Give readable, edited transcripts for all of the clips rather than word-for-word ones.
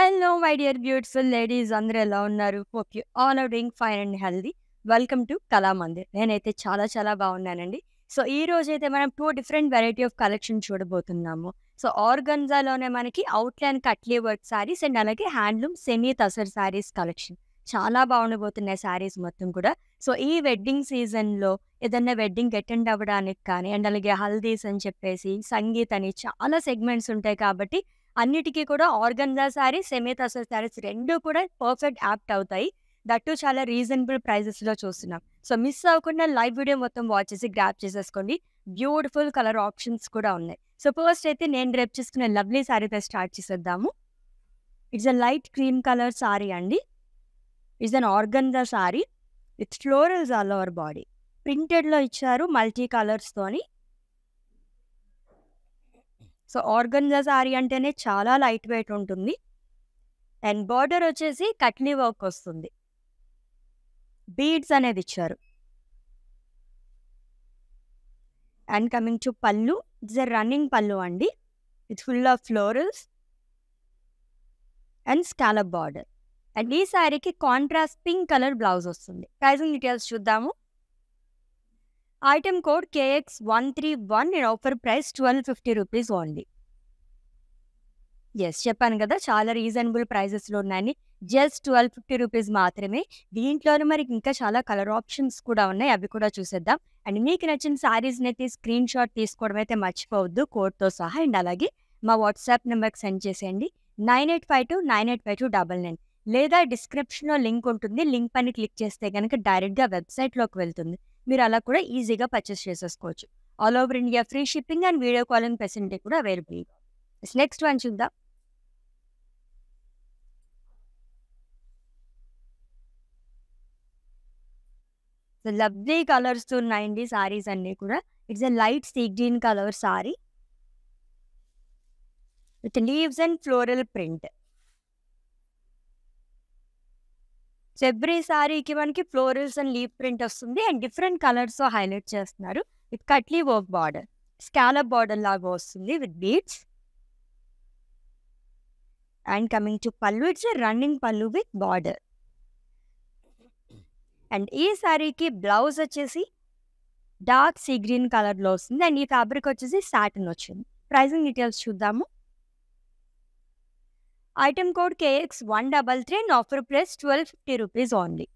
Hello my dear beautiful ladies అందరూ ఎలా ఉన్నారు? Hope you all are doing fine and healthy. Welcome to Kalamandir. నేనైతే చాలా బాగున్నానండి. సో ఈ రోజైతే మనం 2 డిఫరెంట్ వెరైటీ ఆఫ్ కలెక్షన్ చూడబోతున్నాము. సో ఆర్గన్జాలోనే మనకి అవుట్‌లైన్ కట్లీ వర్క్ సారీస్ అండ్ అలాగే handloom semi tussar saris collection. చాలా బాగుండబోతున్నాయి సారీస్ మొత్తం కూడా. సో ఈ వెడ్డింగ్ సీజన్‌లో ఏదన్నా వెడ్డింగ్ అటెండ్ అవ్వడానికి కానీ అండ్ అలాగే హల్దీస్ అని చెప్పేసి, సంగీత్ అని చాలా సెగ్మెంట్స్ ఉంటాయి కాబట్టి అన్నిటికి కూడా ఆర్గన్జా సారీస్, సెమీ తసర్ సారీస్ 2 కూడా పర్ఫెక్ట్ యాప్ట్ అవుతాయి. దట్ టూ చాలా రీజనబుల్ ప్రైజెస్‌లో చూస్తున్నాం. సో మిస్ అవ్వకుండా లైవ్ వీడియో మొత్తం వాచ్ చేసి గ్రాబ్ చేసేసుకోండి. బ్యూటిఫుల్ కలర్ ఆప్షన్స్ కూడా ఉన్నాయి. సో ఫస్ట్ అయితే నేను రేపు చేసుకునే లవ్లీ సారీతో స్టార్ట్ చేసేద్దాము. It's a light cream colour sari అండి. It's an organza sari with florals all over body. ప్రింటెడ్‌లో ఇచ్చారు మల్టీ కలర్స్‌తోని. సో ఆర్గన్జా సారీ అంటేనే చాలా లైట్ వెయిట్ ఉంటుంది. అండ్ బార్డర్ వచ్చేసి కట్లీ వర్క్ వస్తుంది. బీడ్స్ అనేది ఇచ్చారు. And coming to pallu, it's a running pallu అండి. It's full of florals and scallop border. And ఈ సారీకి కాంట్రాస్ట్ పింక్ కలర్ బ్లౌజ్ వస్తుంది. ప్రైసింగ్ డీటెయిల్స్ చూద్దాము. Item code KX131 and offer price 1250 rupees only. Yes, చెప్పాను కదా చాలా రీజనబుల్ ప్రైజెస్‌లో ఉన్నాయని. జస్ట్ 1250 రూపీస్ మాత్రమే. దీంట్లోనే మరి ఇంకా చాలా కలర్ ఆప్షన్స్ కూడా ఉన్నాయి. అవి కూడా చూసేద్దాం. అండ్ మీకు నచ్చిన సారీస్‌నైతే స్క్రీన్ షాట్ తీసుకోవడం అయితే మర్చిపోవద్దు కోడ్‌తో సహా. అండ్ అలాగే మా వాట్సాప్ నెంబర్‌కి సెండ్ చేసేయండి 9852985299 లేదా డిస్క్రిప్షన్‌లో లింక్ ఉంటుంది. లింక్ పైన క్లిక్ చేస్తే గనుక డైరెక్ట్‌గా వెబ్‌సైట్‌లోకి వెళ్తుంది. మీరు అలా కూడా ఈజీగా పర్చేస్ చేసేసుకోవచ్చు. All over India free shipping and video calling facility కూడా అవైలబుల్. నెక్స్ట్ వన్ చూద్దాం. సో లవ్లీ కలర్స్‌తో ఉన్నాయండి సారీస్ అన్నీ కూడా. It's a light sea green colour sari with leaves and floral print. So every సారీకి మనకి ఫ్లోరల్స్ అండ్ లీఫ్ ప్రింట్ వస్తుంది. And different కలర్స్‌తో హైలైట్ చేస్తున్నారు. With khatli work border, scallop border లాగా వస్తుంది with beads. And coming to pallu, it's a running pallu with border. And ఈ సారీకి blouse వచ్చేసి డార్క్ సీ గ్రీన్ కలర్‌లో వస్తుంది. అండ్ ఈ ఫ్యాబ్రిక్ వచ్చేసి సాటిన్ వచ్చింది. ప్రైసింగ్ డీటెయిల్స్ చూద్దాము. Item code KX133 and offer price 1250 rupees only.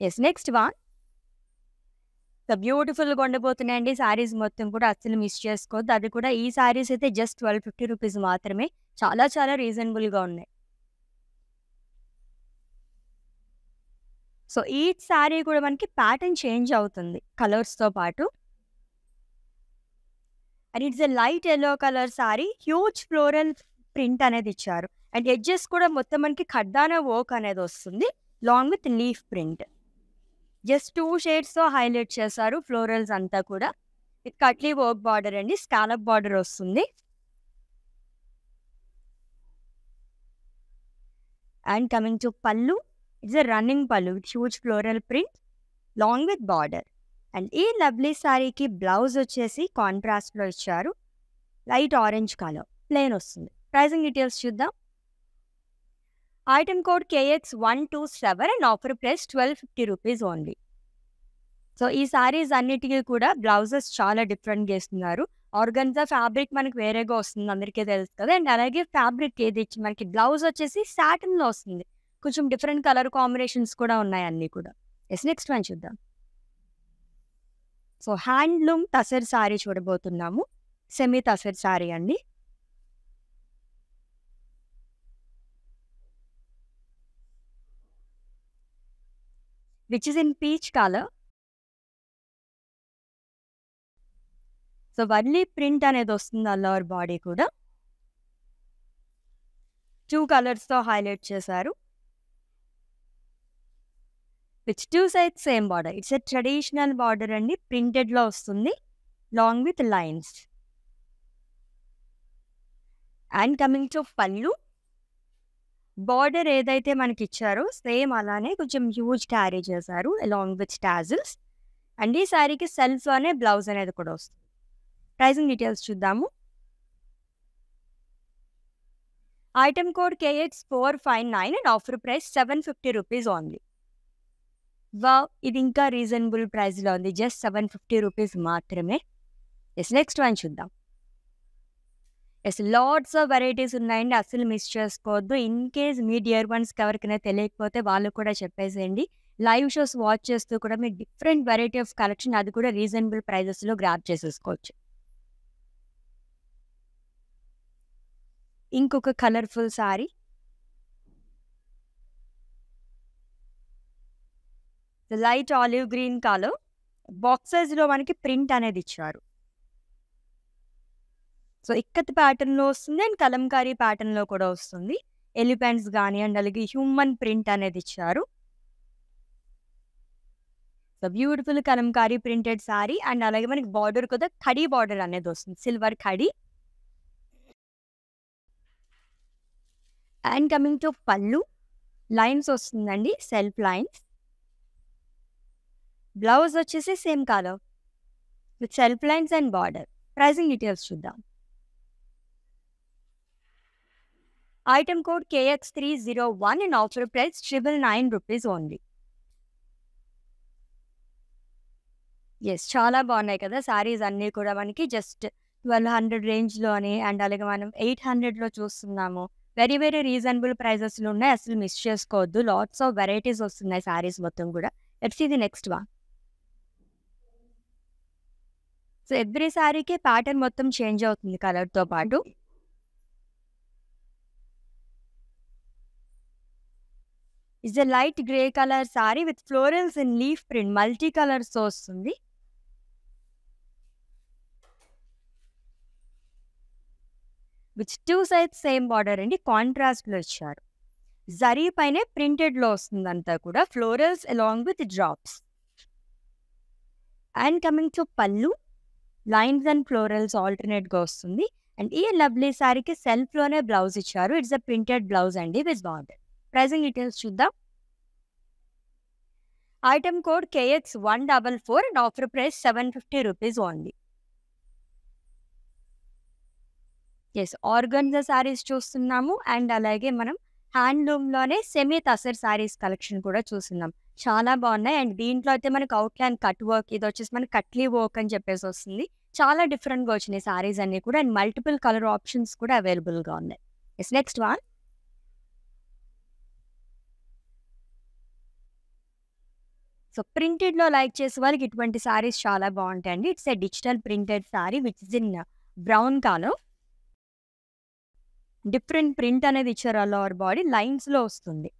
Yes, next one. So బ్యూటిఫుల్‌గా ఉండబోతున్నాయండి సారీస్ మొత్తం కూడా. అస్సలు మిస్ చేసుకోవద్దు. అది కూడా ఈ సారీస్ అయితే జస్ట్ 1250 రూపీస్ మాత్రమే. చాలా రీజనబుల్‌గా ఉన్నాయి. సో ఈచ్ సారీ కూడా మనకి ప్యాటర్న్ చేంజ్ అవుతుంది కలర్స్‌తో పాటు. And it's a light yellow colour sorry. Huge floral print అనేది ఇచ్చారు. అండ్ ఎడ్జెస్ కూడా మొత్తం మనకి ఖడ్డానా వర్క్ అనేది వస్తుంది long with leaf print. Just 2 షేడ్స్‌తో హైలైట్ చేశారు ఫ్లోరల్స్ అంతా కూడా. విత్ కట్లీ వర్క్ బార్డర్ అండి. స్కాలప్ బార్డర్ వస్తుంది. And coming to pallu, it's a running pallu with huge floral print long with border. And ఈ లవ్లీ సారీకి బ్లౌజ్ వచ్చేసి కాంట్రాస్ట్‌లో ఇచ్చారు. లైట్ ఆరెంజ్ కలర్ ప్లెయిన్ వస్తుంది. ప్రైసింగ్ డీటెయిల్స్ చూద్దాం. Item code KX127 and offer price 1250 rupees only. So ఈ సారీస్ అన్నిటికీ కూడా బ్లౌజెస్ చాలా డిఫరెంట్‌గా ఇస్తున్నారు. ఆర్గన్జా ఫ్యాబ్రిక్ మనకి వేరేగా వస్తుంది, అందరికీ తెలుసు కదా. అండ్ అలాగే ఫ్యాబ్రిక్ ఏది ఇచ్చి మనకి బ్లౌజ్ వచ్చేసి సాటిన్‌లో వస్తుంది. కొంచెం డిఫరెంట్ కలర్ కాంబినేషన్స్ కూడా ఉన్నాయి అన్నీ కూడా. యెస్, నెక్స్ట్ వన్ చూద్దాం. సో హ్యాండ్లూమ్ తసర్ సారీ చూడబోతున్నాము. సెమీ తసర్ సారీ అండి. Which is in peach colour. So Warli print అనేది వస్తుంది ఆల్ ఓవర్ బాడీ కూడా. 2 కలర్స్‌తో హైలైట్ చేశారు. Which 2 sides same border. It's a traditional border అండి. ప్రింటెడ్‌లో వస్తుంది long with lines. And coming to పళ్ళు, బార్డర్ ఏదైతే మనకి ఇచ్చారో సేమ్ అలానే కొంచెం హ్యూజ్ క్యారీ చేశారు అలాంగ్ విత్ టాజిల్స్. అండ్ ఈ సారీకి సెల్ఫ్‌లోనే బ్లౌజ్ అనేది కూడా వస్తుంది. ప్రైసింగ్ డీటెయిల్స్ చూద్దాము. Item code KX459 and offer price 750 rupees only. Wow! ఇది ఇంకా రీజనబుల్ ప్రైస్‌లో ఉంది. జస్ట్ 750 రూపీస్ మాత్రమే. నెక్స్ట్ వన్ చూద్దాం. లాట్స్ ఆఫ్ వెరైటీస్ ఉన్నాయండి. అస్సలు మిస్ చేసుకోవద్దు. ఇన్ కేస్ మీ డియర్ వన్స్‌కి ఎవరికైనా తెలియకపోతే వాళ్ళు కూడా చెప్పేసేయండి. లైవ్ షోస్ వాచ్ చేస్తూ కూడా మీరు డిఫరెంట్ వెరైటీ ఆఫ్ కలెక్షన్ అది కూడా రీజనబుల్ ప్రైజెస్‌లో గ్రాబ్ చేసేసుకోవచ్చు. ఇంకొక colourful sari. Light olive green colour. బాక్సెస్‌లో మనకి ప్రింట్ అనేది ఇచ్చారు. సో, ఇక్కత్ ప్యాటర్న్‌లో వస్తుంది అండ్ కలంకారీ ప్యాటర్న్‌లో కూడా వస్తుంది. ఎలిఫెంట్స్ గానియండి, అలాగే హ్యూమన్ ప్రింట్ అనేది ఇచ్చారు. So, beautiful kalamkari printed sari and అలాగే మనకి బార్డర్ కూడా ఖడీ బార్డర్ అనేది వస్తుంది. Silver khadi. And coming to pallu. Lines వస్తుందండి. Self lines. బ్లౌజ్ వచ్చేసి same colour with self lines and border. Pricing details చూద్దాం. Item code KX301 and offer price 999 rupees only. చాలా బాగున్నాయి కదా! సారీస్ అన్నీ కూడా మనకి జస్ట్ 1200 రేంజ్‌లోని అండ్ అలాగే మనం 800లో చూస్తున్నాము. వెరీ రీజనబుల్ ప్రైజెస్‌లో ఉన్నాయి. అసలు మిస్ చేసుకోవద్దు. లాట్స్ ఆఫ్ వెరైటీస్ వస్తున్నాయి సారీస్ మొత్తం కూడా. Let's see the next one. So, every సారీకి ప్యాటర్న్ మొత్తం చేంజ్ అవుతుంది కలర్‌తో పాటు. It's a light grey colour sari with florals and leaf print multi కలర్స్‌తో వస్తుంది. విత్ 2 సైడ్స్ సేమ్ బార్డర్ అండి. కాంట్రాస్ట్‌లో ఇచ్చారు. జరీ పైనే ప్రింటెడ్‌లో వస్తుందంతా కూడా. Florals along with drops. And coming to pallu. Lines and florals ఆల్టర్నేట్‌గా వస్తుంది. అండ్ ఈ లవ్లీ సారీకి సెల్ఫ్‌లోనే బ్లౌజ్ ఇచ్చారు. ఇట్స్ ఎ ప్రింటెడ్ బ్లౌజ్ అండి విత్ బార్డర్. ప్రైసింగ్ డీటెయిల్స్ చూద్దాం. Item code KX144 and offer price 750 rupees only. Organza saris చూస్తున్నాము అండ్ అలాగే మనం హ్యాండ్లూమ్‌లోనే సెమీ తసర్ సారీస్ కలెక్షన్ కూడా చూస్తున్నాం. చాలా బాగున్నాయి అండ్ దీంట్లో అయితే మనకి అవుట్‌లైన్ కట్ వర్క్, ఇది వచ్చేసి మనకి కట్లీ వర్క్ అని చెప్పేసి వస్తుంది. చాలా డిఫరెంట్‌గా వచ్చినాయి సారీస్ అన్నీ కూడా అండ్ మల్టిపుల్ కలర్ ఆప్షన్స్ కూడా అవైలబుల్‌గా ఉన్నాయి. Next one. సో, ప్రింటెడ్‌లో లైక్ చేసే వాళ్ళకి ఇటువంటి సారీస్ చాలా బాగుంటాయండి. It's a digital printed sorry which is in brown colour. Different print అనేది ఇచ్చారు. ఆల్ ఓవర్ బాడీ లైన్స్‌లో వస్తుంది.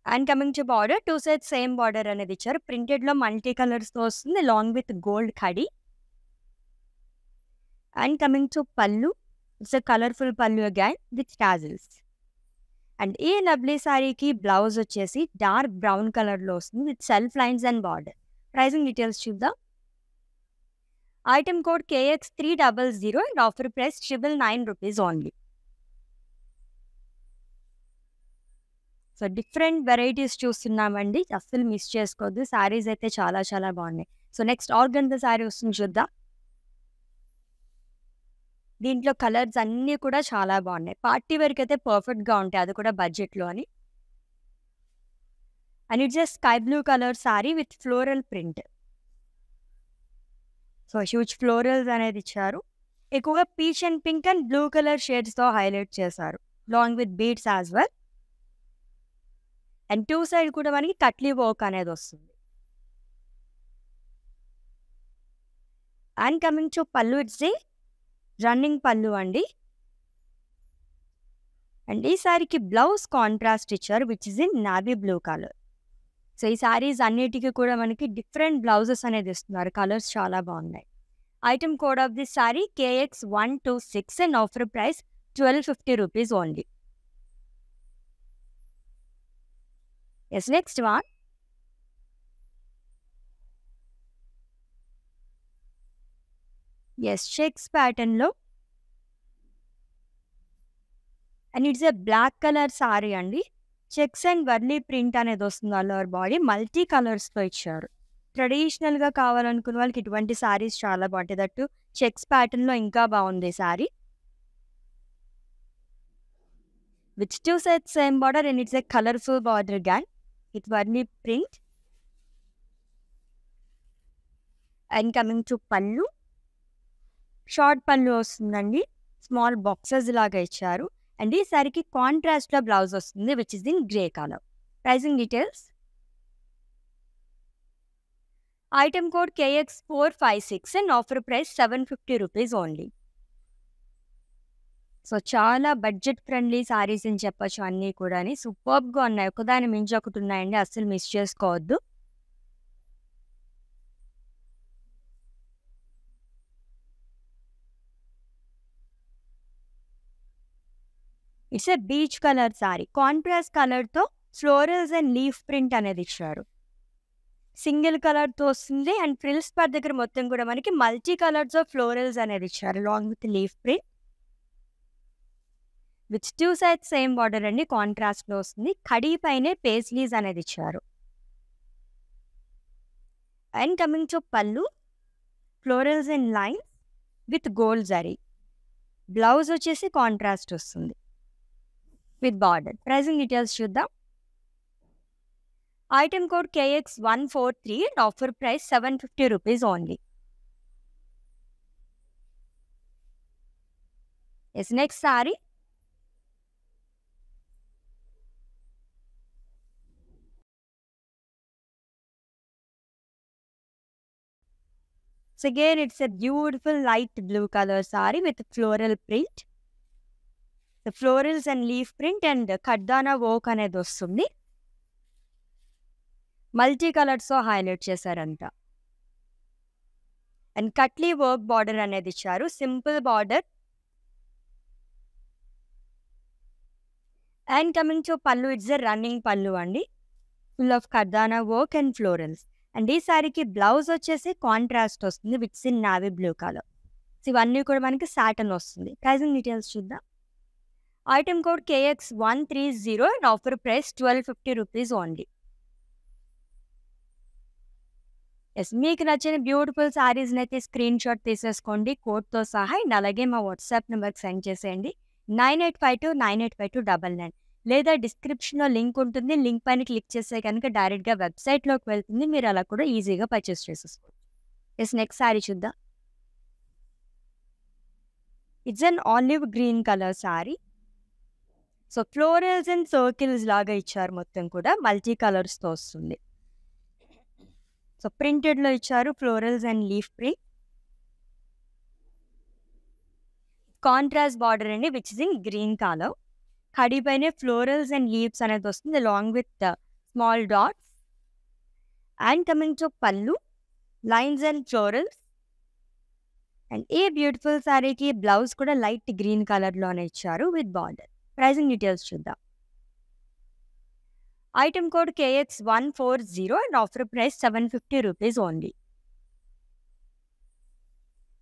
And coming to border 2 sides same border అనేది ఇచ్చారు. ప్రింటెడ్‌లో మల్టీ కలర్స్‌తో వస్తుంది along with gold khadi. And coming to pallu. It's a colourful పళ్ళు again with tassels. And ఈ లవ్లీ సారీకి బ్లౌజ్ వచ్చేసి డార్క్ బ్రౌన్ కలర్‌లో వస్తుంది with self lines and border. Pricing details చూద్దాం. Item code KX300 and offer price 999 rupees only. So, different varieties చూస్తున్నామండి. అస్సలు miss చేసుకోవద్దు. సారీస్ అయితే చాలా బాగున్నాయి. సో, నెక్స్ట్ ఆర్గన్జా సారీ వస్తుంది చూద్దాం. దీంట్లో కలర్స్ అన్నీ కూడా చాలా బాగున్నాయి. పార్టీ వేర్‌కి అయితే పర్ఫెక్ట్‌గా ఉంటాయి. అది కూడా బడ్జెట్‌లో అని. And it's a sky blue colour sari with floral print. So, huge florals అనేది ఇచ్చారు. ఎక్కువగా peach and pink and blue colour షేడ్స్‌తో హైలైట్ చేశారు. Long with beads as well. And 2 side కూడా మనకి కట్లీ వర్క్ అనేది వస్తుంది. And coming to pallu. It's a running pallu అండి. అండ్ ఈ సారీకి బ్లౌజ్ కాంట్రాస్ట్ ఇచ్చారు which is in navy blue colour. So, ఈ సారీస్ అన్నిటికీ కూడా మనకి డిఫరెంట్ బ్లౌజెస్ అనేది ఇస్తున్నారు. కలర్స్ చాలా బాగున్నాయి. Item code of this sari KX126 and offer price 1250 rupees only. Next one. Checks ప్యాటర్న్‌లో and it's a black colour sari అండి. చెక్స్ అండ్ వర్లీ ప్రింట్ అనేది వస్తుంది ఆల్ ఓవర్ బాడీ. మల్టీ కలర్స్‌తో ఇచ్చారు. ట్రెడిషనల్‌గా కావాలనుకున్న వాళ్ళకి ఇటువంటి శారీస్ చాలా బావుంటాయి. దట్టు చెక్స్ ప్యాటర్న్‌లో ఇంకా బావుంది sari. With 2 sides same border and it's a colourful border గాన్ with Warli print. And coming to pallu. Short pallu వస్తుందండి. స్మాల్ బాక్సెస్ లాగా ఇచ్చారు. అండ్ ఈ సారీకి కాంట్రాస్ట్‌లో బ్లౌజ్ వస్తుంది which is in grey colour. Pricing details. Item code KX456 and offer price 750 rupees only. So చాలా budget friendly saris అని చెప్పొచ్చు అన్నీ కూడాని. సూపర్బ్‌గా ఉన్నాయి. ఒకదాని మించి ఒకటి ఉన్నాయండి. అస్సలు మిస్ చేసుకోవద్దు. It's a peach colour sorry. Contrast కలర్‌తో ఫ్లోరల్స్ అండ్ లీఫ్ ప్రింట్ అనేది ఇచ్చారు. సింగిల్ కలర్‌తో వస్తుంది అండ్ ఫ్రిల్స్ పార్ట్ దగ్గర మొత్తం కూడా మనకి మల్టీ కలర్స్‌తో ఫ్లోరల్స్ అనేది ఇచ్చారు along with leaf print. With 2 sides same border అండి. కాంట్రాస్ట్‌లో వస్తుంది. కడీ పైనే పేస్లీస్ అనేది ఇచ్చారు. And coming to pallu. Florals and lines with gold zari. Blouse వచ్చేసి కాంట్రాస్ట్ వస్తుంది విత్ బార్డర్. ప్రైసింగ్ డీటెయిల్స్ చూద్దాం. Item code KX143 and offer price 750 rupees only. Yes next sari. So again, it's a beautiful light blue color saree with floral print. The florals and leaf print and kardana work అనేది వస్తుంది. Multi కలర్స్తో highlight చేశారంట. And katli work border అనేది ఇచ్చారు. Simple border. And coming to pallu, it's a running pallu అండి. Full of kardana work and florals. And ఈ సారీకి blouse వచ్చేసి కాంట్రాస్ట్ వస్తుంది with in navy blue colour. So ఇవన్నీ కూడా మనకి సాటన్ వస్తుంది. ప్రైసింగ్ డీటెయిల్స్ చూద్దాం. Item code KX130 and offer price 1250 rupees only. Yes, మీకు నచ్చిన బ్యూటిఫుల్ సారీస్ని అయితే స్క్రీన్ షాట్ తీసేసుకోండి కోడ్తో సహా. అండ్ అలాగే మా వాట్సాప్ నెంబర్కి సెండ్ చేసేయండి 9852985299. లేదా డిస్క్రిప్షన్లో లింక్ ఉంటుంది. లింక్ పైన క్లిక్ చేస్తే కనుక డైరెక్ట్గా వెబ్సైట్లోకి వెళ్తుంది. మీరు అలా కూడా ఈజీగా పర్చేస్ చేసేసుకోండి. ఎస్, నెక్స్ట్ సారీ చూద్దాం. It's an olive green colour sorry. So florals and circles లాగా ఇచ్చారు. మొత్తం కూడా మల్టీ కలర్స్తో వస్తుంది. సో ప్రింటెడ్లో ఇచ్చారు florals and leaf print. Contrast border అండి which is in green colour. Khadi పైనే ఫ్లోరల్స్ అండ్ లీవ్స్ అనేది వస్తుంది along with small dots. And coming to pallu, lines and florals. And ఈ బ్యూటిఫుల్ సారీకి బ్లౌజ్ కూడా లైట్ గ్రీన్ కలర్లోనే ఇచ్చారు విత్ బార్డర్. ప్రైసింగ్ డీటెయిల్స్ చూద్దాం. Item code KX140 and offer price 750 rupees only.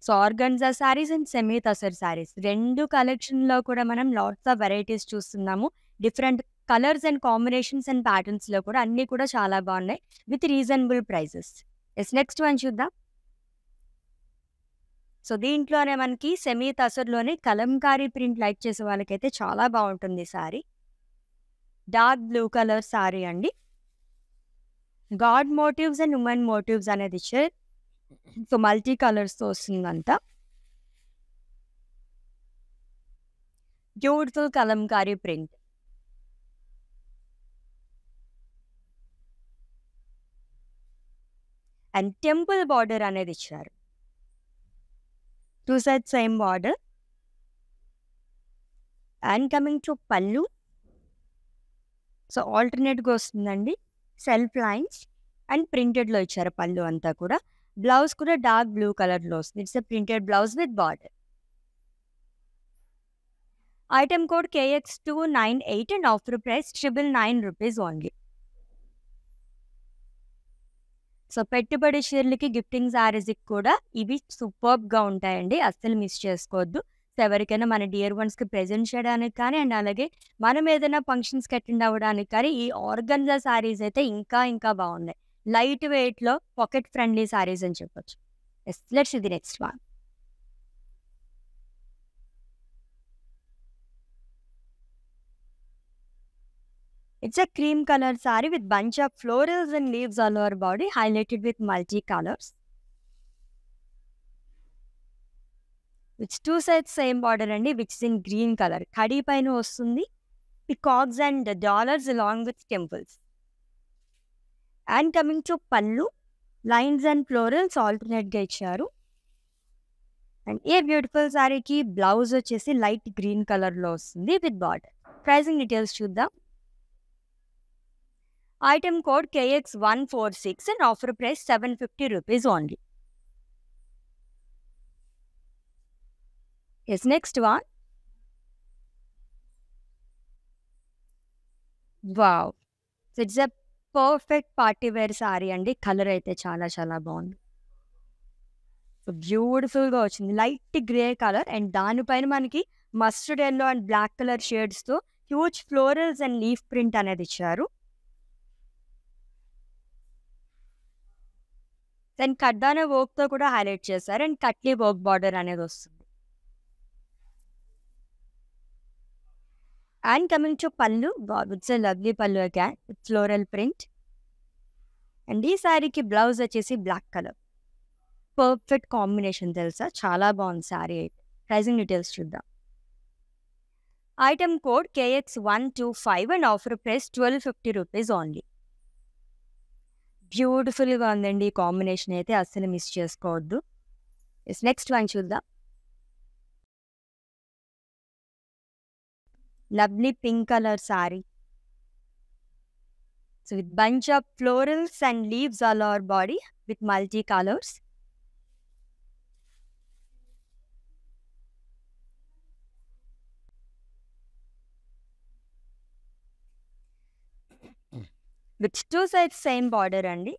So organza saris and semi tussar saris రెండు కలెక్షన్లో కూడా మనం లాట్స్ ఆఫ్ వెరైటీస్ చూస్తున్నాము. Different colours and combinations and ప్యాటర్న్స్లో కూడా అన్నీ కూడా చాలా బాగున్నాయి with reasonable prices. Yes, next one చూద్దాం. సో దీంట్లోనే మనకి సెమీ తసర్లోనే కలంకారీ ప్రింట్ లైక్ చేసే వాళ్ళకైతే చాలా బాగుంటుంది sari. Dark blue colour sari అండి. God motifs and women motifs అనేది ఇచ్చారు. సో మల్టీ కలర్స్తో వస్తుందంట. Beautiful kalamkari print. And temple border అనేది ఇచ్చారు. 2 sides same border. And coming to pallu. So ఆల్టర్నేట్గా వస్తుందండి. సెల్ఫ్ లైన్స్ అండ్ ప్రింటెడ్లో ఇచ్చారు పళ్ళు అంతా కూడా. బ్లౌజ్ కూడా డార్క్ బ్లూ కలర్లో వస్తుంది. It's a printed blouse with border. Item code KX298 and offer price 999 rupees only. So పెట్టుబడి చీరలకి గిఫ్టింగ్ శారీస్కి కూడా ఇవి సూపర్బ్గా ఉంటాయండి. అస్సలు మిస్ చేసుకోవద్దు. సో ఎవరికైనా మన డియర్ వన్స్కి ప్రెజెంట్ చేయడానికి కానీ అండ్ అలాగే మనం ఏదైనా ఫంక్షన్స్కి అటెండ్ అవ్వడానికి కానీ ఈ ఆర్గన్జా శారీస్ అయితే ఇంకా ఇంకా బాగున్నాయి. లైట్ వెయిట్‌లో పాకెట్ ఫ్రెండ్లీ సారీస్ అని చెప్పొచ్చు. Yes. Let's see the next one. It's a cream color saree with bunch of florals and leaves all over body, highlighted with multi colors. It's two sides same border అండి, which is in green color. కడి పైన వస్తుంది peacocks and dollars along with temples. And coming to pallu, lines and florals alternate గా ఇచ్చారు. And a beautiful సారీకి blouse వచ్చేసి light green colour లో వస్తుంది with border. Pricing details చూద్దాం. Item code KX146 and offer price 750 rupees only. Yes, next one. Wow. So it's a perfect party wear saree అండి. Colour అయితే చాలా చాలా బాగుంది. సో బ్యూటిఫుల్గా వచ్చింది. లైట్ గ్రే కలర్ అండ్ దానిపైన మనకి mustard yellow and black colour షేడ్స్తో huge florals and leaf print అనేది ఇచ్చారు. దెన్ కడ్డానా వర్క్తో కూడా హైలైట్ చేశారు అండ్ కట్లీ వర్క్ బార్డర్ అనేది వస్తుంది. And coming to pallu, it's a lovely పళ్ళు again with floral print. And ఈ శారీకి బ్లౌజ్ వచ్చేసి బ్లాక్ కలర్. పర్ఫెక్ట్ కాంబినేషన్ తెలుసా, చాలా బాగుంది శారీ అయితే. ప్రైసింగ్ డీటెయిల్స్ చూద్దాం. Item code KX125 and offer price 1250 rupees only. బ్యూటిఫుల్గా ఉందండి ఈ కాంబినేషన్ అయితే, అస్సలు మిస్ చేసుకోవద్దు. నెక్స్ట్ వన్ చూద్దాం. Lovely pink colour sorry. So with bunch of florals and leaves all over body with multi colours. With two sides same border అండి.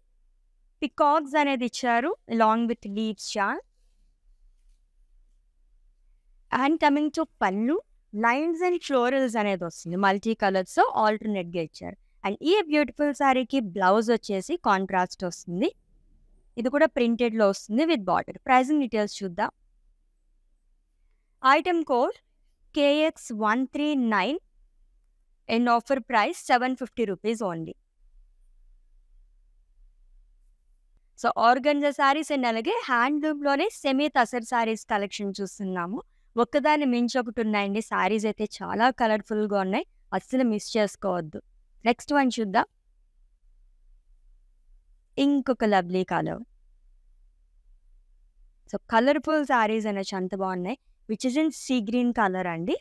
Peacocks అనేది ఇచ్చారు along with leaves chart. And coming to pallu, lines and florals అనేది వస్తుంది multi colours ఆల్టర్నేట్గా ఇచ్చారు. And ఈ beautiful శారీకి blouse వచ్చేసి కాంట్రాస్ట్ వస్తుంది. ఇది కూడా ప్రింటెడ్లో వస్తుంది విత్ బార్డర్. ప్రైసింగ్ డీటెయిల్స్ చూద్దాం. Item code KX139 and offer price 750 rupees only. So organza saris and అలాగే హ్యాండ్లూమ్లోనే సెమీ తసర్ శారీస్ కలెక్షన్ చూస్తున్నాము. ఒక్కదాన్ని మించి ఒకటి ఉన్నాయండి. శారీస్ అయితే చాలా కలర్ఫుల్గా ఉన్నాయి, అస్సలు మిస్ చేసుకోవద్దు. నెక్స్ట్ వన్ చూద్దాం. ఇంకొక lovely colour. So colourful saris అనేవి అంత బాగున్నాయి, which is in sea green colour అండి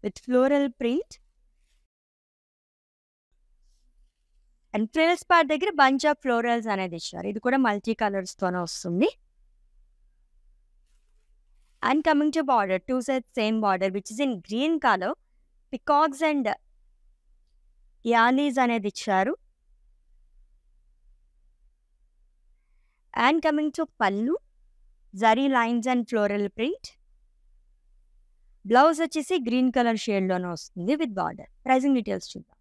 with floral print. And frills part దగ్గర బంచ్ ఆఫ్ ఫ్లోరల్స్ అనేది ఇచ్చారు. ఇది కూడా మల్టీ కలర్స్తోనే వస్తుంది. And coming to border, two side same border which is in green colour. Peacocks and yalis అనేది ఇచ్చారు. And coming to pallu, zari lines and floral print. Blouse వచ్చేసి గ్రీన్ కలర్ షేడ్లోనే వస్తుంది విత్ బార్డర్. ప్రైసింగ్ డీటెయిల్స్ చూద్దాం.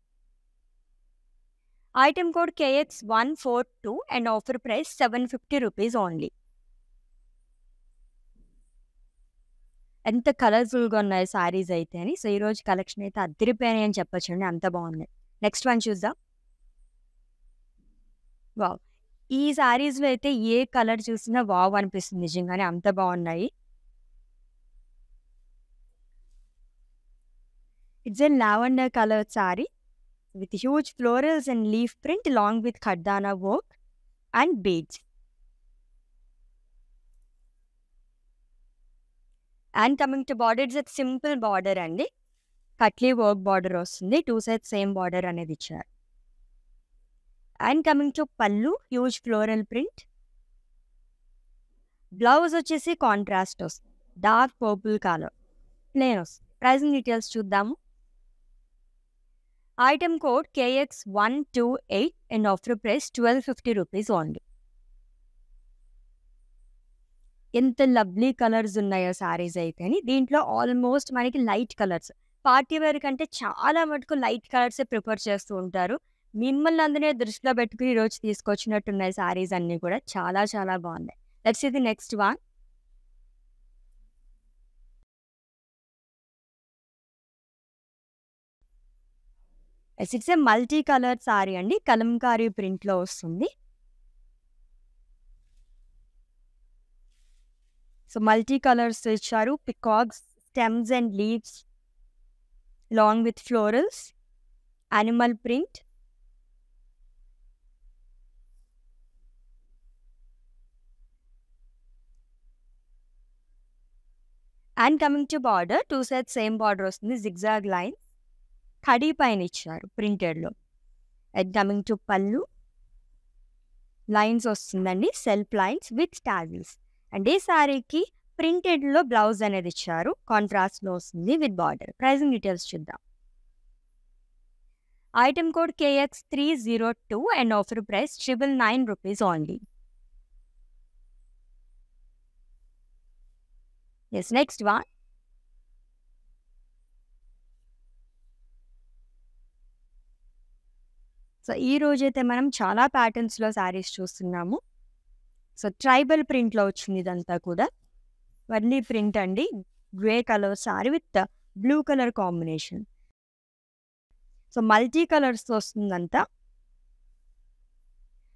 Item code KX142 and offer price 750 rupees only. ఎంత కలర్ఫుల్గా ఉన్నాయి సారీస్ అయితే అని. సో ఈరోజు కలెక్షన్ అయితే అదిరిపోయినాయి అని చెప్పొచ్చండి, అంత బాగున్నాయి. నెక్స్ట్ వన్ చూద్దాం. వావ్, ఈ సారీస్లో అయితే ఏ కలర్ చూసినా వావ్ అనిపిస్తుంది, నిజంగానే అంత బాగున్నాయి. It's a lavender colour sorry with huge florals and leaf print along with khardana work and beads. And coming to border, it's a simple border అండి. కట్లీ వర్క్ బార్డర్ వస్తుంది, టూ సైడ్ సేమ్ బార్డర్ అనేది ఇచ్చారు. And coming to pallu, huge floral print. Blouse వచ్చేసి contrast వస్తుంది, dark purple colour plane వస్తుంది. Pricing details చూద్దాము. Item code KX128 and offer price 1250 rupees only. ఎంత lovely colours ఉన్నాయో శారీస్ అయితే అని. దీంట్లో ఆల్మోస్ట్ మనకి లైట్ కలర్స్, పార్టీ వేర్ కంటే చాలా మటుకు లైట్ కలర్సే ప్రిఫర్ చేస్తూ ఉంటారు. మిమ్మల్ని అందరిని దృష్టిలో పెట్టుకొని ఈరోజు తీసుకొచ్చినట్టున్నాయి శారీస్ అన్నీ కూడా. చాలా చాలా బాగున్నాయి. Let's see the next one. It's a multi colour sari అండి. కలంకారీ ప్రింట్‌లో వస్తుంది. సో, మల్టీ కలర్స్ ఇచ్చారు. Peacocks, stems and leaves long with florals, animal print. And coming to border, 2 sides same border వస్తుంది. జిగ్‌జాగ్ లైన్ కడీ పైన ఇచ్చారు ప్రింటెడ్‌లో. And coming to pallu, lines వస్తుందండి. Self lines with tassels. And ఈ శారీకి ప్రింటెడ్‌లో బ్లౌజ్ అనేది ఇచ్చారు. కాంట్రాస్ట్‌లో వస్తుంది విత్ బార్డర్. ప్రైజింగ్ డీటెయిల్స్ చూద్దాం. Item code KX302 and offer price 999 rupees only. Yes, next one. So, ఈ రోజైతే మనం చాలా ప్యాటర్న్స్‌లో శారీస్ చూస్తున్నాము. సో, ట్రైబల్ ప్రింట్‌లో వచ్చింది ఇదంతా కూడా. వర్లీ ప్రింట్ అండి. Grey colour sari with blue colour combination. So, multi కలర్స్‌తో వస్తుందంతా.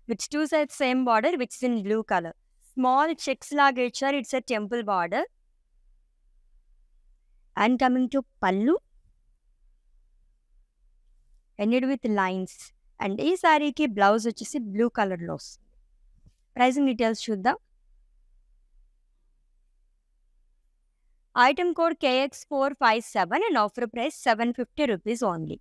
With 2 sides same border which is in blue colour. Small checks లాగా ఇచ్చారు. It's a temple border. And coming to pallu, ended with lines. And ఈ శారీకి blouse వచ్చేసి blue కలర్‌లో వస్తుంది. Pricing details చూద్దాం. Item code KX457 and offer price 750 rupees only.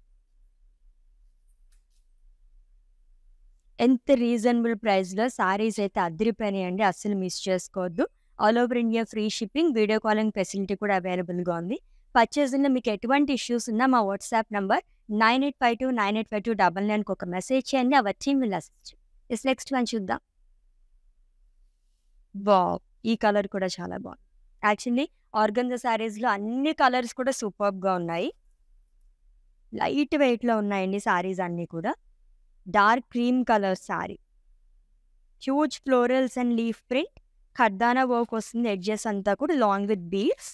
ఎంత reasonable ప్రైస్‌లో శారీస్ అయితే అదిరిపోయినాయండి. అస్సలు మిస్ చేసుకోవద్దు. All over India free shipping, video calling facility కూడా అవైలబుల్‌గా ఉంది. పర్చేజింగ్‌లో మీకు ఎటువంటి ఇష్యూస్ ఉన్నా మా వాట్సాప్ నంబర్ 9852985299కి ఒక మెసేజ్ చేయండి. Hour team will assist you. Yes, next one చూద్దాం. వావ్! ఈ కలర్ కూడా చాలా బాగుంది. యాక్చువల్లీ ఆర్గంజా శారీస్‌లో అన్ని కలర్స్ కూడా సూపర్బ్‌గా ఉన్నాయి. లైట్ వెయిట్‌లో ఉన్నాయండి శారీస్ అన్నీ కూడా. Dark cream colour sari. Huge florals and leaf print. Kardana work వస్తుంది. ఎడ్జెస్ అంతా కూడా long with beads.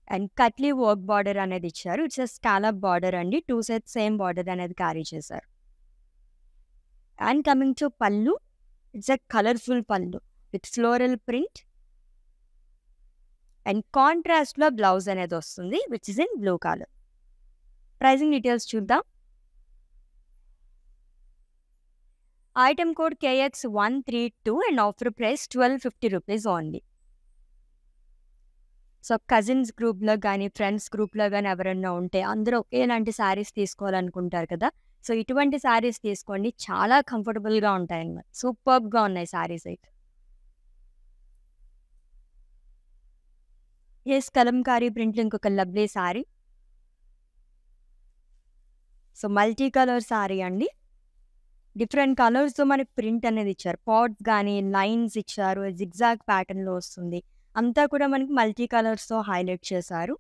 And katli work border అనేది ఇచ్చారు. ఇట్స్ ఎ స్కాలప్ బార్డర్ అండి. 2 సైడ్స్ సేమ్ బార్డర్ అనేది క్యారీ చేశారు. And coming to pallu, it's a colourful pallu with floral print. And కాంట్రాస్ట్‌లో blouse అనేది వస్తుంది which is in blue colour. Pricing details చూద్దాం. Item code KX132 and offer price 1250 rupees only. So, cousins గ్రూప్‌లో గానీ, friends గ్రూప్‌లో గానీ ఎవరైనా ఉంటే అందరూ ఒకేలాంటి శారీస్ తీసుకోవాలనుకుంటారు కదా! సో, ఇటువంటి శారీస్ తీసుకోండి. చాలా కంఫర్టబుల్‌గా ఉంటాయన్నమాట. సూపర్బ్‌గా ఉన్నాయి శారీస్ అయితే. యెస్, కలంకారీ ప్రింట్‌లో ఇంకొక lovely sari. So, multi colour sari అండి. డిఫరెంట్ కలర్స్‌తో మనకి ప్రింట్ అనేది ఇచ్చారు. పాట్స్ గానీ, లైన్స్ ఇచ్చారు. జిగ్‌జాగ్ ప్యాటర్న్‌లో వస్తుంది. అంతా కూడా మనకి మల్టీ కలర్స్‌తో హైలైట్ చేశారు.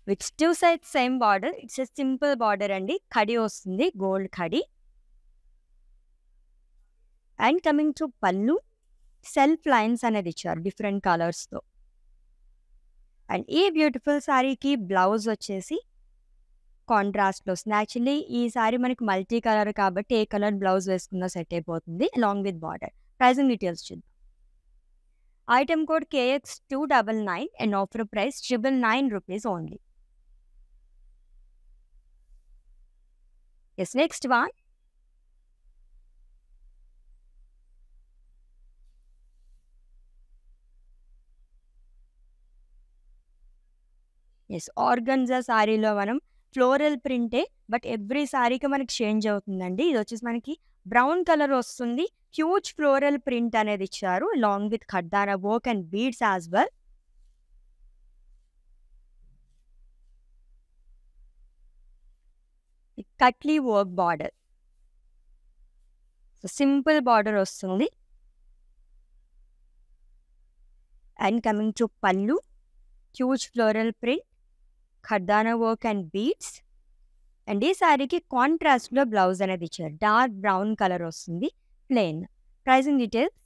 With 2 sides same border. It's a simple border అండి. కడి వస్తుంది. Gold kadhi. And coming to పళ్ళు, సెల్ఫ్ లైన్స్ అనేది ఇచ్చారు డిఫరెంట్ కలర్స్‌తో. అండ్ ఈ బ్యూటిఫుల్ శారీకి బ్లౌజ్ వచ్చేసి కాంట్రాస్ట్‌లో వస్తుంది. యాక్చువల్లీ ఈ శారీ మనకి మల్టీ కలర్ కాబట్టి ఏ కలర్ బ్లౌజ్ వేసుకున్నా సెట్ అయిపోతుంది along with border. Pricing details చూద్దాం. Item code KX299 and offer price 999 rupees only. Yes, next one. Yes, organza శారీలో మనం ఫ్లోరల్ ప్రింటే బట్ ఎవ్రీ శారీకి మనకి చేంజ్ అవుతుందండి. ఇది వచ్చేసి మనకి బ్రౌన్ కలర్ వస్తుంది. హ్యూజ్ ఫ్లోరల్ ప్రింట్ అనేది ఇచ్చారు long with kardana work and beads as well. Khatli work border. So, simple border వస్తుంది. And coming to pallu, huge floral print. Kardana work and beads. And ఈ శారీకి కాంట్రాస్ట్లో బ్లౌజ్ అనేది ఇచ్చారు. డార్క్ బ్రౌన్ కలర్ వస్తుంది, plain. Pricing details.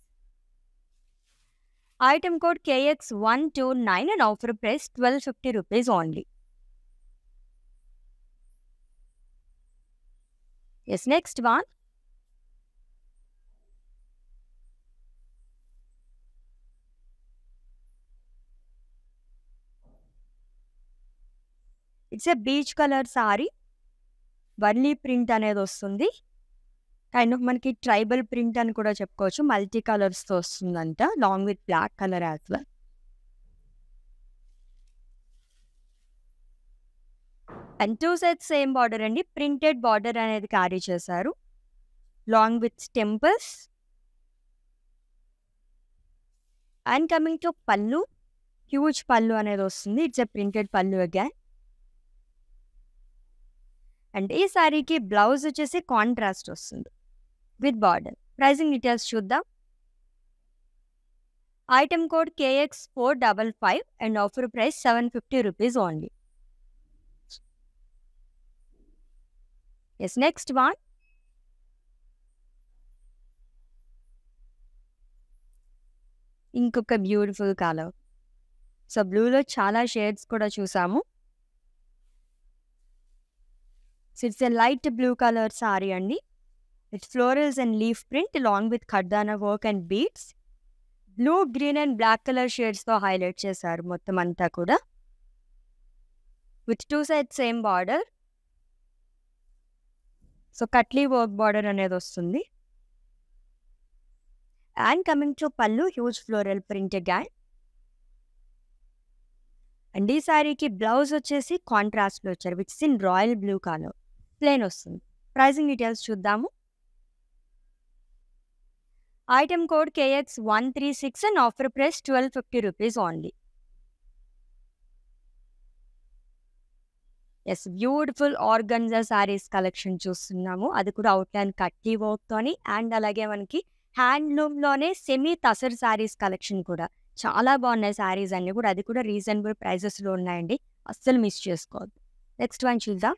Item code KX129 and offer price 1250 rupees only. Yes, next one. It's a peach colour sari. Warli print అనేది వస్తుంది. Kind of మనకి tribal print అని కూడా చెప్పుకోవచ్చు. మల్టీ కలర్స్తో వస్తుందంట, long with black colour as well. And 2 sides same border అండి. Printed border అనేది క్యారీ చేశారు, long with temples. And coming to pallu, huge pallu అనేది వస్తుంది. It's a printed pallu again. And ఈ శారీకి బ్లౌజ్ వచ్చేసి కాంట్రాస్ట్ వస్తుంది విత్ బార్డర్. ప్రైసింగ్ డీటెయిల్స్ చూద్దాం. Item code KX455 and offer price 750 rupees only. Yes, next one. ఇంకొక బ్యూటిఫుల్ కలర్. సో బ్లూలో చాలా షేడ్స్ కూడా చూసాము. It's a light blue colour sari అండి. It's florals and leaf print long with ఖర్దానా work and beads. Blue, green and black colour షేడ్స్తో highlight చేశారు మొత్తం అంతా కూడా, with 2 sides same border. So khatli work border అనేది వస్తుంది. And coming to pallu, huge floral print again. And ఈ శారీకి blouse వచ్చేసి కాంట్రాస్ట్లో వచ్చారు, which's in royal blue colour, plain వస్తుంది. ప్రైసింగ్ డీటెయిల్స్ చూద్దాము. Item code KX136 and offer price 1250 rupees only. Yes, beautiful organza saris collection చూస్తున్నాము. అది కూడా అవుట్లైన్ కట్లీ వర్క్తోని. అండ్ అలాగే మనకి హ్యాండ్లూమ్లోనే సెమీ తసర్ శారీస్ కలెక్షన్ కూడా చాలా బాగున్నాయి శారీస్ అన్నీ కూడా. అది కూడా రీజనబుల్ ప్రైజెస్లో ఉన్నాయండి, అస్సలు మిస్ చేసుకోవద్దు. నెక్స్ట్ వన్ చూద్దాం.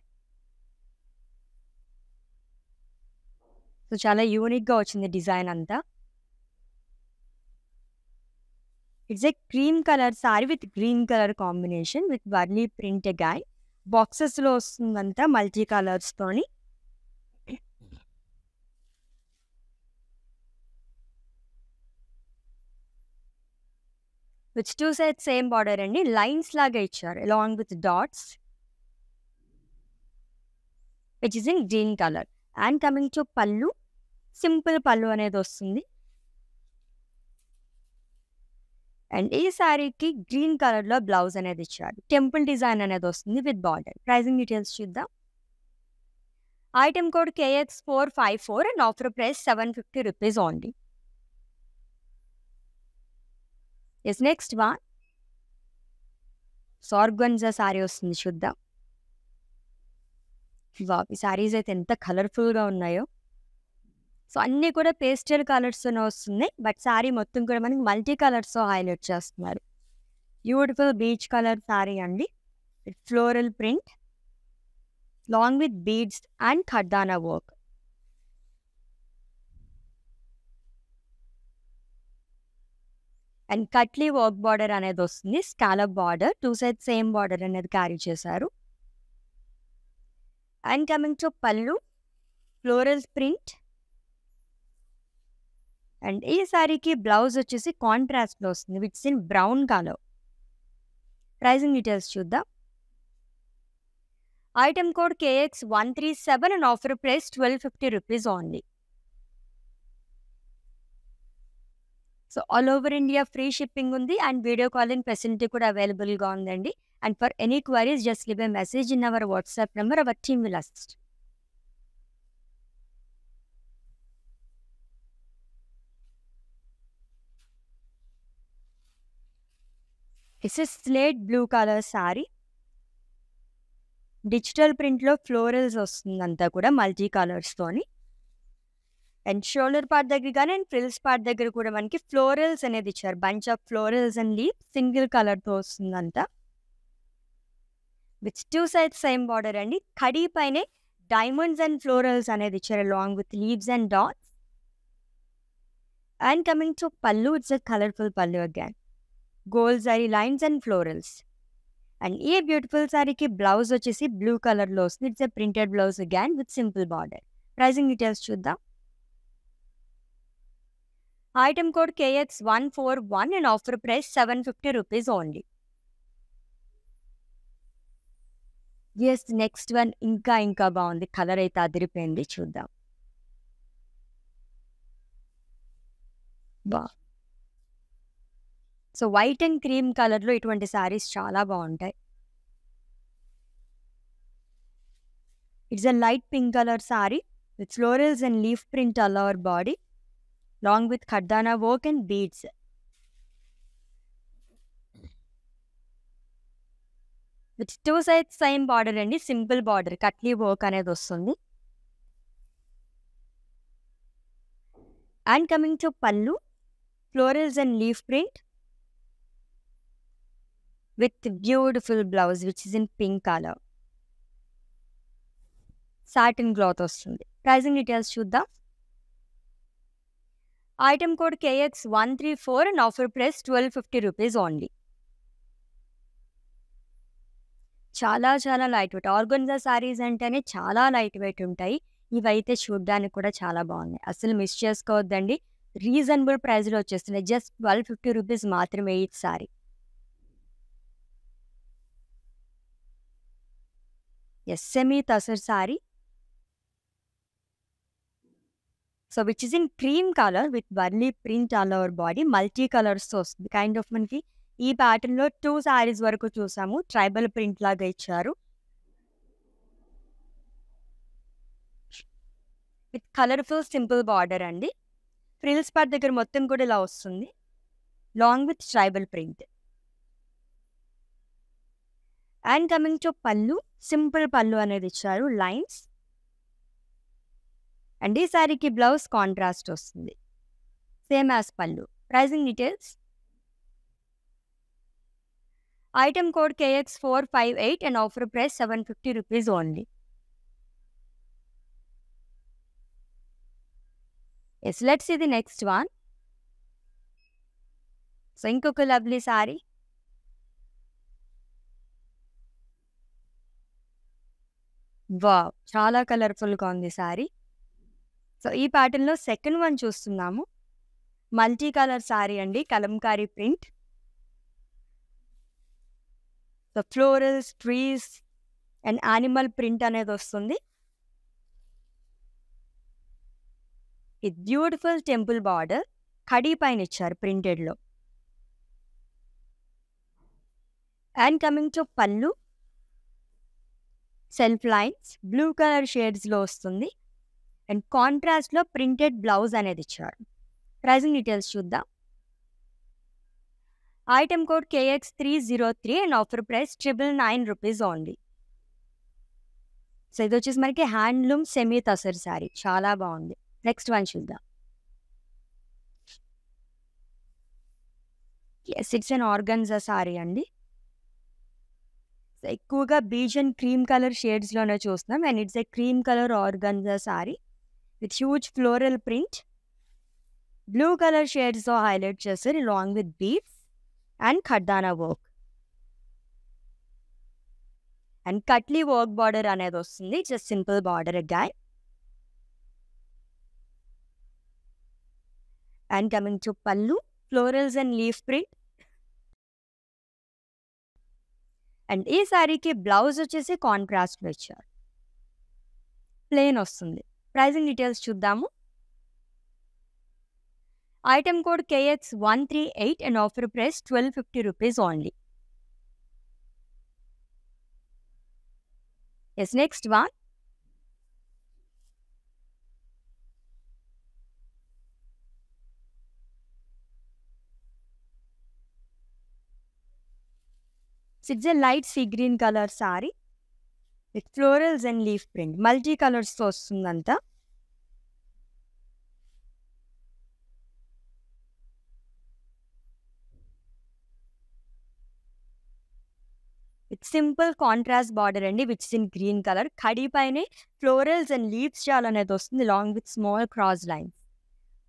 సో చాలా యూనిక్గా వచ్చింది డిజైన్ అంతా. It's a cream colour sari with green colour combination with Warli print again. బాక్సెస్లో వస్తుందంతా మల్టీ కలర్స్తోని. విత్ 2 సైడ్స్ సేమ్ బార్డర్ అండి, లైన్స్ లాగా ఇచ్చారు along with dots, which is in green colour. And coming to pallu, simple pallu అనేది వస్తుంది. అండ్ ఈ శారీకి గ్రీన్ కలర్లో బ్లౌజ్ అనేది ఇచ్చారు, టెంపుల్ డిజైన్ అనేది వస్తుంది విత్ బార్డర్. ప్రైసింగ్ డీటెయిల్స్ చూద్దాం. Item code KX454 and offer price 750 rupees only. Yes, next one. Organza sari వస్తుంది, చూద్దాం. వావ్, ఈ శారీస్ అయితే ఎంత కలర్ఫుల్గా ఉన్నాయో. సో అన్నీ కూడా పేస్టల్ కలర్స్తోనే వస్తున్నాయి, బట్ శారీ మొత్తం కూడా మనకి మల్టీ కలర్స్తో హైలైట్ చేస్తున్నారు. బ్యూటిఫుల్ బీచ్ కలర్ శారీ అండి, with floral print long with beads and ఖర్దానా work. And katli work border అనేది వస్తుంది, scallop border. 2 sides same border అనేది క్యారీ చేశారు. And coming to pallu, floral print. And ఈ శారీకి బ్లౌజ్ వచ్చేసి కాంట్రాస్ట్లో వస్తుంది, which's in brown colour. Pricing details చూద్దాం. Item code KX137 and offer price 1250 rupees only. So all over India free shipping ఉంది and video calling facility కూడా అవైలబుల్గా ఉందండి. And for any queries just leave a message in our WhatsApp number, our team will assist. It's a slate blue colour sari, digital ప్రింట్లో florals వస్తుందంతా కూడా multi కలర్స్తోని. And shoulder part దగ్గర కానీ and frills part దగ్గర కూడా మనకి ఫ్లోరల్స్ అనేది ఇచ్చారు, bunch of florals and leave single కలర్తో వస్తుందంతా. విత్ 2 సైడ్స్ సేమ్ బార్డర్ అండి. కడీ పైనే డైమండ్స్ అండ్ ఫ్లోరల్స్ అనేది ఇచ్చారు along with leaves and dots. And coming to pallu, it's a colourful pallu again. Gold zari lines and florals. And ఈ beautiful సారీకి blouse వచ్చేసి blue కలర్లో వస్తుంది. It's a printed blouse again with simple border. Pricing details చూద్దాం. Item code KX141 and offer price 750 rupees only. Yes, next one ఇంకా బాగుంది. Colour అయితే అదిరిపోయింది, చూద్దాం. బా సో వైట్ అండ్ క్రీమ్ కలర్లో ఇటువంటి శారీస్ చాలా బాగుంటాయి. It's a light pink colour sari with florals and leaf print all over body long with ఖర్దానా work and beads. With 2 sides same border అండి, సింపుల్ బార్డర్, కట్లీ వర్క్ అనేది వస్తుంది. And coming to pallu, florals and leaf print with beautiful blouse which is in pink colour. Satin cloth వస్తుంది. Pricing details చూద్దాం. Item code KX134 and offer price 1250 rupees only. చాలా light wait. Organza saris అంటేనే చాలా light wait ఉంటాయి. ఇవైతే చూడ్డానికి కూడా చాలా బాగున్నాయి. అసలు మిస్ చేసుకోవద్దండి. రీజనబుల్ ప్రైస్లో వచ్చేస్తున్నాయి. జస్ట్ 1250 రూపీస్ మాత్రమే ఈ sari. Yes, semi tussar sari. So which is in cream colour with Warli print all over body, multi కలర్స్తో వస్తుంది. కైండ్ ఆఫ్ మనకి ఈ ప్యాటర్న్లో 2 శారీస్ వరకు చూసాము. ట్రైబల్ ప్రింట్ లాగా ఇచ్చారు విత్ కలర్ఫుల్ సింపుల్ బార్డర్ అండి. ఫ్రిల్స్ పార్ట్ దగ్గర మొత్తం కూడా ఇలా వస్తుంది long with tribal print. And coming to pallu, simple pallu అనేది ఇచ్చారు, లైన్స్. అండ్ ఈ శారీకి బ్లౌజ్ కాంట్రాస్ట్ వస్తుంది same as pallu. Pricing details. Item code KX458 and offer price 750 rupees only. Yes, let's see the next one. So ఇంకొక lovely sari. Wow, చాలా కలర్ఫుల్గా ఉంది sari. So ఈ ప్యాటర్న్లో సెకండ్ వన్ చూస్తున్నాము. మల్టీ కలర్ శారీ అండి, Kalamkari print. So florals, trees and animal print అనేది వస్తుంది. ఇది బ్యూటిఫుల్ టెంపుల్ బార్డర్, కడీ పైన ఇచ్చారు ప్రింటెడ్లో. And coming to pallu, self lines blue colour షేడ్స్లో వస్తుంది. అండ్ కాంట్రాస్ట్లో ప్రింటెడ్ బ్లౌజ్ అనేది ఇచ్చారు. ప్రైసింగ్ డీటెయిల్స్ చూద్దాం. Item code KX303 and offer price 999 rupees only. So ఇది వచ్చేసి మనకి హ్యాండ్లూమ్ సెమీ తసర్ శారీ, చాలా బాగుంది. నెక్స్ట్ వన్ చూద్దాం. Yes, it's an organza sari అండి. సో ఎక్కువగా బీజ్ అండ్ క్రీమ్ కలర్ షేడ్స్లోనే చూస్తున్నాం. And it's a cream colour organza sari with huge floral print. Blue colour షేడ్స్తో హైలైట్ చేస్తారు along with beads and ఖర్దానా work. And katli work border అనేది వస్తుంది. Just simple border again. And coming to pallu, florals and leaf print. And ఈ శారీకి blouse వచ్చేసి కాంట్రాస్ట్లో ఇచ్చారు, plain వస్తుంది. ప్రైసింగ్ డీటెయిల్స్ చూద్దాము. Item code KX138 and offer price 1250 rupees only. Yes, next one. It's a light sea green colour sari with florals and leaf print, multi కలర్స్తో వస్తుందంతా. With simple contrast border అండి which is in green colour. కడి పైనే florals and leaves jaal అనేది వస్తుంది long with small cross lines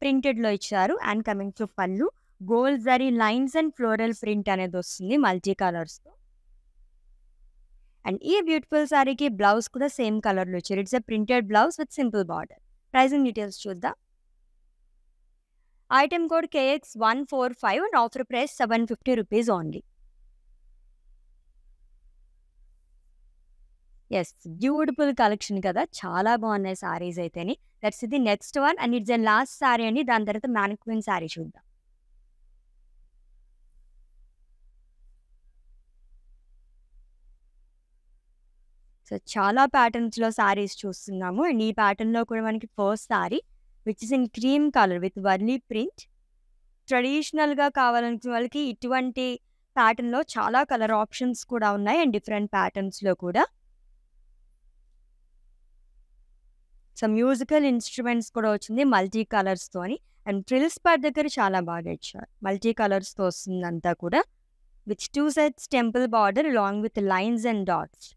ప్రింటెడ్లో ఇచ్చారు. And coming to pallu gold zari lines and floral print అనేది వస్తుంది మల్టీ కలర్స్తో. అండ్ ఈ బ్యూటిఫుల్ శారీకి బ్లౌజ్ కూడా సేమ్ కలర్లో ఇచ్చారు. It's a printed blouse with simple border. Pricing details చూద్దాం. Item code KX145 and offer price 750 rupees only. Yes, beautiful collection కదా, చాలా బాగున్నాయి సారీస్ అయితేని. దట్స్ ఇది next one and it's a last sari అండి. దాని తర్వాత మ్యానిక్విన్ సారీ చూద్దాం. సో చాలా ప్యాటర్న్స్లో సారీస్ చూస్తున్నాము. అండ్ ఈ ప్యాటర్న్లో కూడా మనకి first sari which is in cream colour with Warli print. ట్రెడిషనల్గా కావాలనుకునే వాళ్ళకి ఇటువంటి ప్యాటర్న్లో చాలా కలర్ ఆప్షన్స్ కూడా ఉన్నాయి అండ్ డిఫరెంట్ ప్యాటర్న్స్లో కూడా. సో మ్యూజికల్ ఇన్స్ట్రుమెంట్స్ కూడా వచ్చింది మల్టీ కలర్స్తోని. అండ్ ఫ్రిల్స్ పార్ట్ దగ్గర చాలా బాగా ఇచ్చారు. మల్టీ కలర్స్తో వస్తుంది అంతా కూడా with 2 sides temple border along with lines and dots.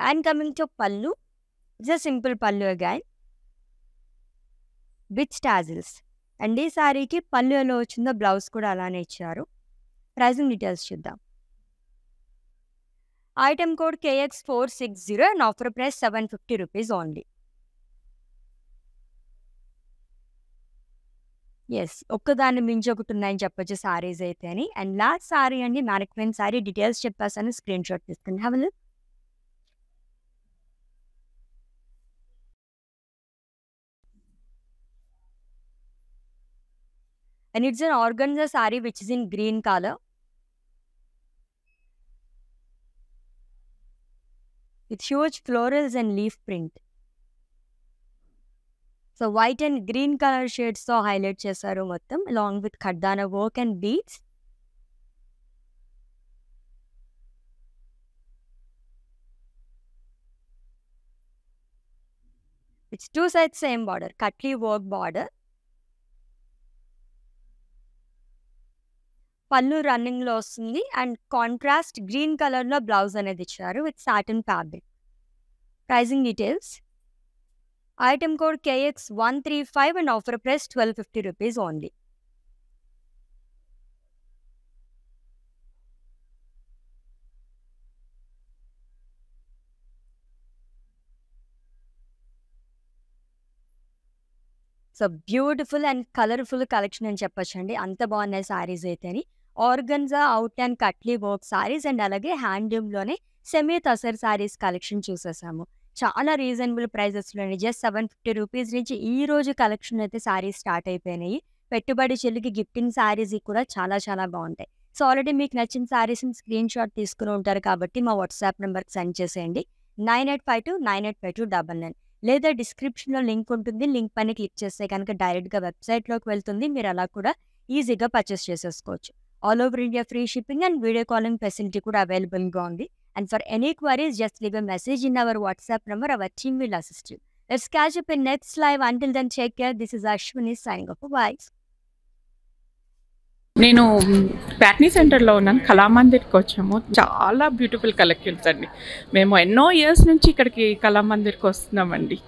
And coming to pallu, it's a simple pallu again with tassels. And ఈ సారీకి పళ్ళు ఎలా వచ్చిందో బ్లౌజ్ కూడా అలానే ఇచ్చారు. ప్రైజింగ్ డీటెయిల్స్ చూద్దాం. Item code KX460 and offer price 750 rupees only. Yes, ఒక్కదాన్ని మించి ఒకటి ఉన్నాయని చెప్పొచ్చు సారీస్ అయితే అని. అండ్ లాస్ట్ సారీ అండి మ్యానిక్విన్ సారీ. డీటెయిల్స్ చెప్పేసాను, స్క్రీన్ షాట్ తీసుకుని have a look. And it's an organza saree which is in green color with huge florals and leaf print. So white and green color shades తో highlight చేశారు మొత్తం along with ఖడ్దానా work and beads. It's 2 sides same border, cutly work border. Pallu రన్నింగ్లో వస్తుంది and contrast green కలర్లో blouse అనేది ఇచ్చారు with satin fabric. Pricing details. Item code KX135 and offer price 1250 rupees only. So beautiful and colourful collection అని చెప్పొచ్చండి. అంత బాగున్నాయి సారీస్ అయితేని. Organza out and katli work saris and అలాగే హ్యాండ్లూమ్లోనే సెమీ తసర్ సారీస్ కలెక్షన్ చూసేసాము. చాలా రీజనబుల్ ప్రైజెస్లోని జస్ట్ 750 రూపీస్ నుంచి ఈ రోజు కలెక్షన్ అయితే సారీస్ స్టార్ట్ అయిపోయినాయి. పెట్టుబడి చెల్లికి గిఫ్టింగ్ సారీస్ కూడా చాలా చాలా బాగుంటాయి. సో ఆల్రెడీ మీకు నచ్చిన సారీస్ని స్క్రీన్ షాట్ తీసుకుని ఉంటారు కాబట్టి మా వాట్సాప్ నెంబర్కి సెండ్ చేసేయండి 9852985299. లేదా డిస్క్రిప్షన్లో లింక్ ఉంటుంది. లింక్ పైన క్లిక్ చేస్తే కనుక డైరెక్ట్గా వెబ్సైట్లోకి వెళ్తుంది. మీరు అలా కూడా ఈజీగా పర్చేస్ చేసేసుకోవచ్చు. All over India free shipping and video calling facility కూడా అవైలబుల్గా ఉంది. And for any queries, just leave a message in our WhatsApp number. Our team will assist you. Let's catch up in next live. Until then, take care. This is Ashwini signing off. Bye. నేను ప్యాట్నీ సెంటర్లో ఉన్నాను. కళామందిర్కి వచ్చాము. చాలా beautiful collections అండి. మేము ఎన్నో years నుంచి ఇక్కడికి కళామందిర్కి వస్తున్నామండి.